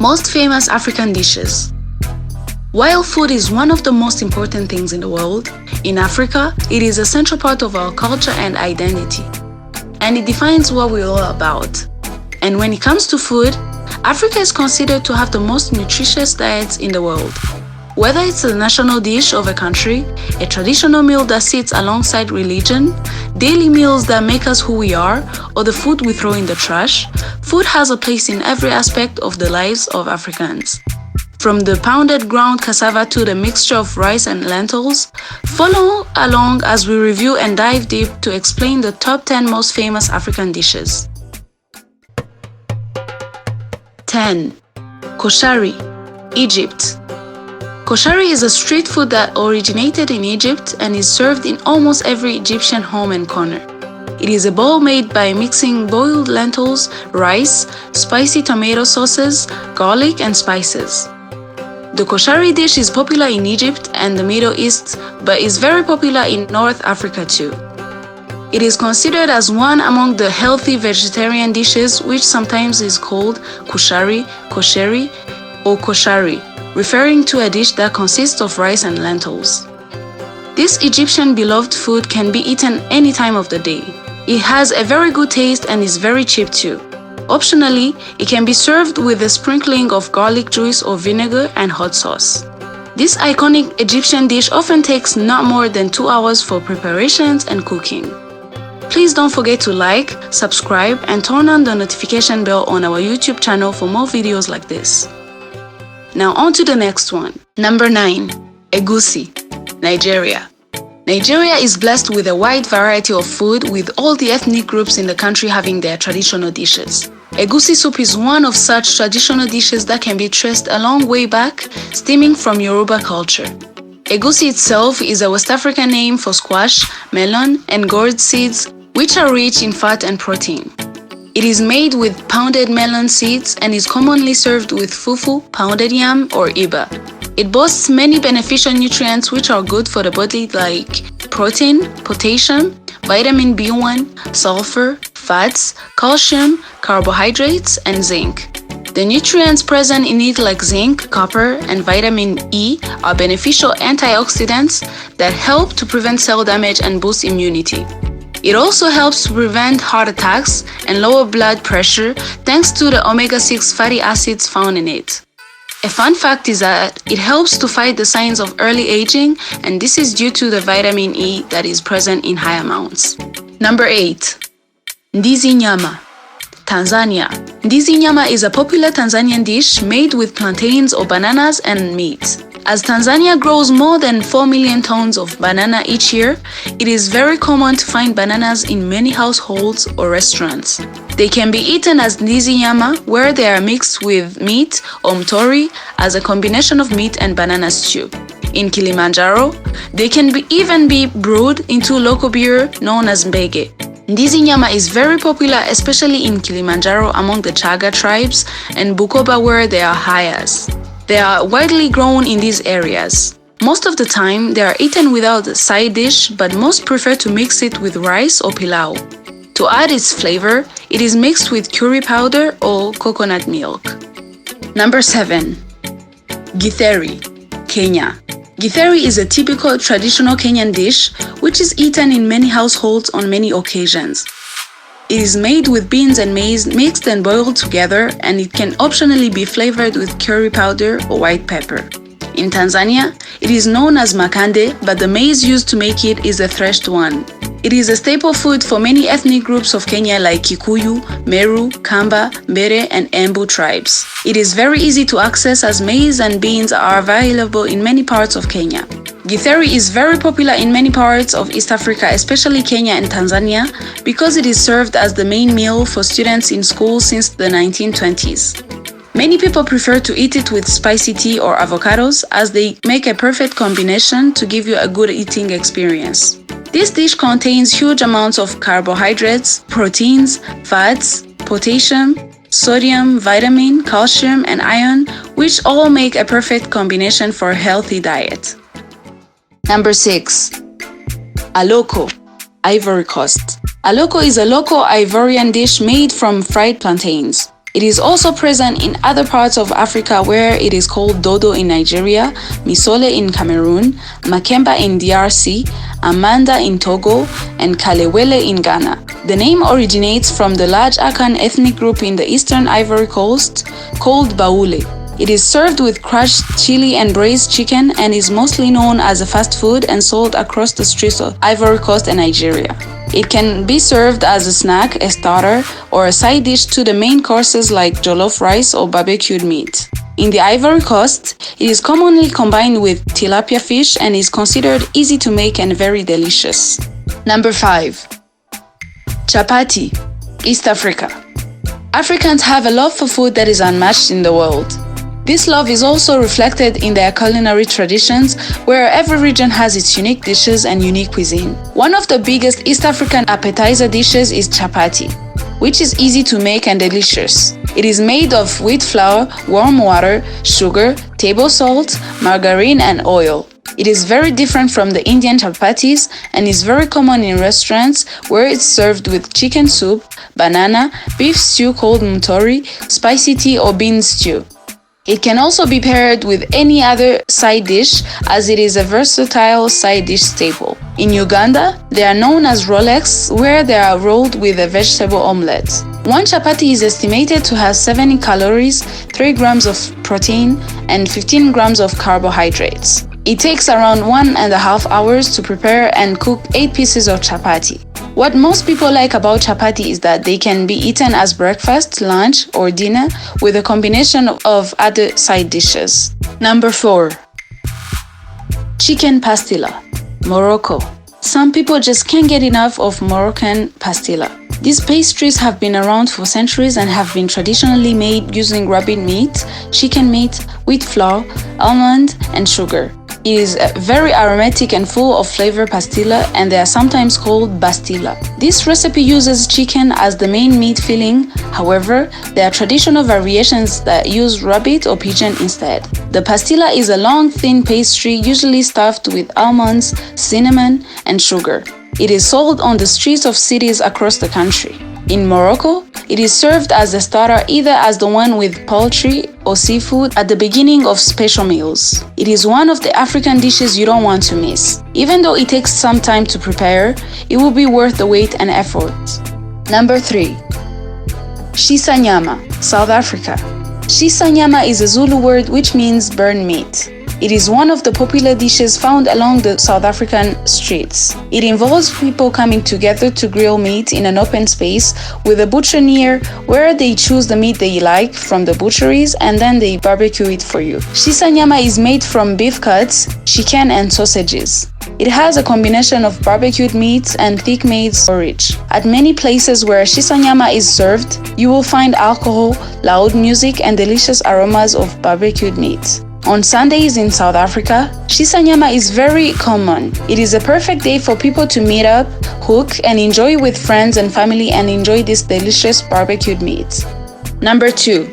Most famous African dishes. While food is one of the most important things in the world, in Africa, it is a central part of our culture and identity. And it defines what we're all about. And when it comes to food, Africa is considered to have the most nutritious diets in the world. Whether it's a national dish of a country, a traditional meal that sits alongside religion, daily meals that make us who we are, or the food we throw in the trash, food has a place in every aspect of the lives of Africans. From the pounded ground cassava to the mixture of rice and lentils, follow along as we review and dive deep to explain the top 10 most famous African dishes. 10. Koshari, Egypt. Koshari is a street food that originated in Egypt and is served in almost every Egyptian home and corner. It is a bowl made by mixing boiled lentils, rice, spicy tomato sauces, garlic, and spices. The koshari dish is popular in Egypt and the Middle East, but is very popular in North Africa too. It is considered as one among the healthy vegetarian dishes, which sometimes is called kushari, kosheri, or koshari, referring to a dish that consists of rice and lentils. This Egyptian beloved food can be eaten any time of the day. It has a very good taste and is very cheap too. Optionally, it can be served with a sprinkling of garlic juice or vinegar and hot sauce. This iconic Egyptian dish often takes not more than 2 hours for preparations and cooking. Please don't forget to like, subscribe, and turn on the notification bell on our YouTube channel for more videos like this. Now on to the next one. Number 9. Egusi, Nigeria. Nigeria is blessed with a wide variety of food, with all the ethnic groups in the country having their traditional dishes. Egusi soup is one of such traditional dishes that can be traced a long way back, stemming from Yoruba culture. Egusi itself is a West African name for squash, melon, and gourd seeds, which are rich in fat and protein. It is made with pounded melon seeds and is commonly served with fufu, pounded yam, or iba. It boasts many beneficial nutrients which are good for the body, like protein, potassium, vitamin B1, sulfur, fats, calcium, carbohydrates, and zinc. The nutrients present in it, like zinc, copper, and vitamin E, are beneficial antioxidants that help to prevent cell damage and boost immunity. It also helps to prevent heart attacks and lower blood pressure thanks to the omega-6 fatty acids found in it. A fun fact is that it helps to fight the signs of early aging, and this is due to the vitamin E that is present in high amounts. Number 8. Ndizi nyama, Tanzania. Ndizi nyama is a popular Tanzanian dish made with plantains or bananas and meat. As Tanzania grows more than 4 million tons of banana each year, it is very common to find bananas in many households or restaurants. They can be eaten as ndizi nyama, where they are mixed with meat or mtori as a combination of meat and banana stew. In Kilimanjaro, they can even be brewed into local beer known as mbege. Ndizi nyama is very popular, especially in Kilimanjaro among the Chaga tribes and Bukoba, where they are highest. They are widely grown in these areas. Most of the time, they are eaten without a side dish, but most prefer to mix it with rice or pilau. To add its flavor, it is mixed with curry powder or coconut milk. Number 7. Githeri, Kenya. Githeri is a typical traditional Kenyan dish which is eaten in many households on many occasions. It is made with beans and maize mixed and boiled together, and it can optionally be flavored with curry powder or white pepper. In Tanzania, it is known as makande, but the maize used to make it is a threshed one. It is a staple food for many ethnic groups of Kenya like Kikuyu, Meru, Kamba, Mbere, and Embu tribes. It is very easy to access as maize and beans are available in many parts of Kenya. Githeri is very popular in many parts of East Africa, especially Kenya and Tanzania, because it is served as the main meal for students in school since the 1920s. Many people prefer to eat it with spicy tea or avocados, as they make a perfect combination to give you a good eating experience. This dish contains huge amounts of carbohydrates, proteins, fats, potassium, sodium, vitamin, calcium, and iron, which all make a perfect combination for a healthy diet. Number 6. Aloko, Ivory Coast. Aloko is a local Ivorian dish made from fried plantains. It is also present in other parts of Africa where it is called dodo in Nigeria, misole in Cameroon, makemba in DRC, amanda in Togo, and kalewele in Ghana. The name originates from the large Akan ethnic group in the eastern Ivory Coast called Baoulé. It is served with crushed chili and braised chicken and is mostly known as a fast food and sold across the streets of Ivory Coast and Nigeria. It can be served as a snack, a starter, or a side dish to the main courses like jollof rice or barbecued meat. In the Ivory Coast, it is commonly combined with tilapia fish and is considered easy to make and very delicious. Number 5. Chapati, East Africa. Africans have a love for food that is unmatched in the world. This love is also reflected in their culinary traditions, where every region has its unique dishes and unique cuisine. One of the biggest East African appetizer dishes is chapati, which is easy to make and delicious. It is made of wheat flour, warm water, sugar, table salt, margarine, and oil. It is very different from the Indian chapatis and is very common in restaurants where it's served with chicken soup, banana, beef stew called mutori, spicy tea, or bean stew. It can also be paired with any other side dish as it is a versatile side dish staple. In Uganda, they are known as Rolex, where they are rolled with a vegetable omelette. One chapati is estimated to have 70 calories, 3 grams of protein, and 15 grams of carbohydrates. It takes around 1.5 hours to prepare and cook 8 pieces of chapati. What most people like about chapati is that they can be eaten as breakfast, lunch, or dinner with a combination of other side dishes. Number 4. Chicken pastilla, Morocco. Some people just can't get enough of Moroccan pastilla. These pastries have been around for centuries and have been traditionally made using rabbit meat, chicken meat, wheat flour, almond, and sugar. It is very aromatic and full of flavor pastilla, and they are sometimes called bastilla. This recipe uses chicken as the main meat filling. However, there are traditional variations that use rabbit or pigeon instead. The pastilla is a long, thin pastry usually stuffed with almonds, cinnamon, and sugar. It is sold on the streets of cities across the country. In Morocco, it is served as a starter either as the one with poultry or seafood at the beginning of special meals. It is one of the African dishes you don't want to miss. Even though it takes some time to prepare, it will be worth the wait and effort. Number 3. Shisa nyama, South Africa. Shisa nyama is a Zulu word which means burnt meat. It is one of the popular dishes found along the South African streets. It involves people coming together to grill meat in an open space with a butcher near where they choose the meat they like from the butcheries and then they barbecue it for you. Shisa nyama is made from beef cuts, chicken, and sausages. It has a combination of barbecued meats and thick maize porridge. At many places where shisa nyama is served, you will find alcohol, loud music, and delicious aromas of barbecued meat. On Sundays in South Africa, shisa nyama is very common. It is a perfect day for people to meet up, cook, and enjoy with friends and family and enjoy this delicious barbecued meat. Number 2.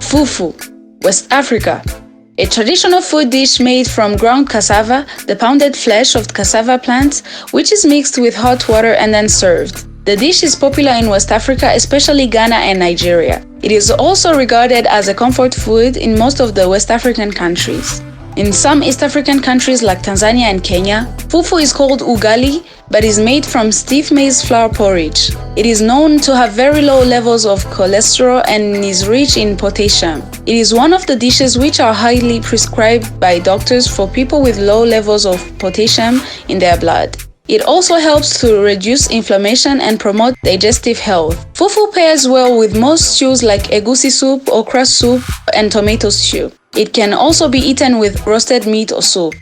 Fufu, West Africa. A traditional food dish made from ground cassava, the pounded flesh of cassava plants, which is mixed with hot water and then served. The dish is popular in West Africa, especially Ghana and Nigeria. It is also regarded as a comfort food in most of the West African countries. In some East African countries like Tanzania and Kenya, fufu is called ugali, but is made from stiff maize flour porridge. It is known to have very low levels of cholesterol and is rich in potassium. It is one of the dishes which are highly prescribed by doctors for people with low levels of potassium in their blood. It also helps to reduce inflammation and promote digestive health. Fufu pairs well with most stews like egusi soup, okra soup, and tomato stew. It can also be eaten with roasted meat or soup.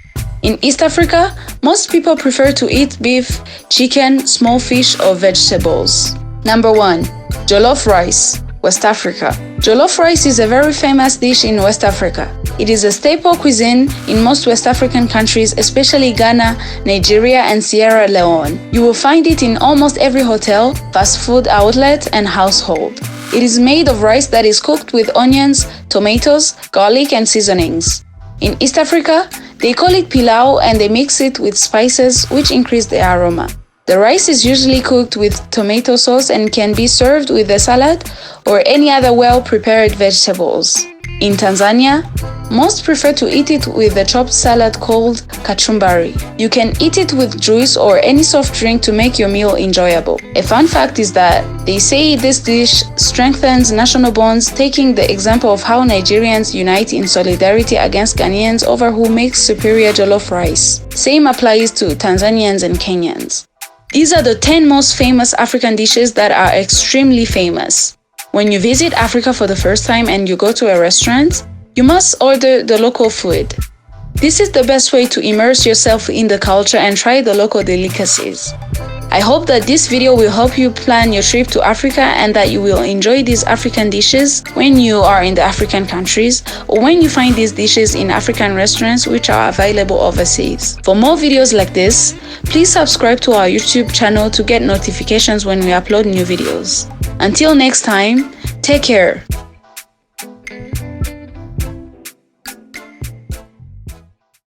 In East Africa, most people prefer to eat beef, chicken, small fish, or vegetables. Number 1. Jollof rice, West Africa. Jollof rice is a very famous dish in West Africa. It is a staple cuisine in most West African countries, especially Ghana, Nigeria, and Sierra Leone. You will find it in almost every hotel, fast food outlet, and household. It is made of rice that is cooked with onions, tomatoes, garlic, and seasonings. In East Africa, they call it pilau and they mix it with spices which increase the aroma. The rice is usually cooked with tomato sauce and can be served with a salad or any other well-prepared vegetables. In Tanzania, most prefer to eat it with a chopped salad called kachumbari. You can eat it with juice or any soft drink to make your meal enjoyable. A fun fact is that they say this dish strengthens national bonds, taking the example of how Nigerians unite in solidarity against Ghanaians over who makes superior jollof rice. Same applies to Tanzanians and Kenyans. These are the 10 most famous African dishes that are extremely famous. When you visit Africa for the first time and you go to a restaurant, you must order the local food. This is the best way to immerse yourself in the culture and try the local delicacies. I hope that this video will help you plan your trip to Africa and that you will enjoy these African dishes when you are in the African countries or when you find these dishes in African restaurants which are available overseas. For more videos like this, please subscribe to our YouTube channel to get notifications when we upload new videos. Until next time, take care.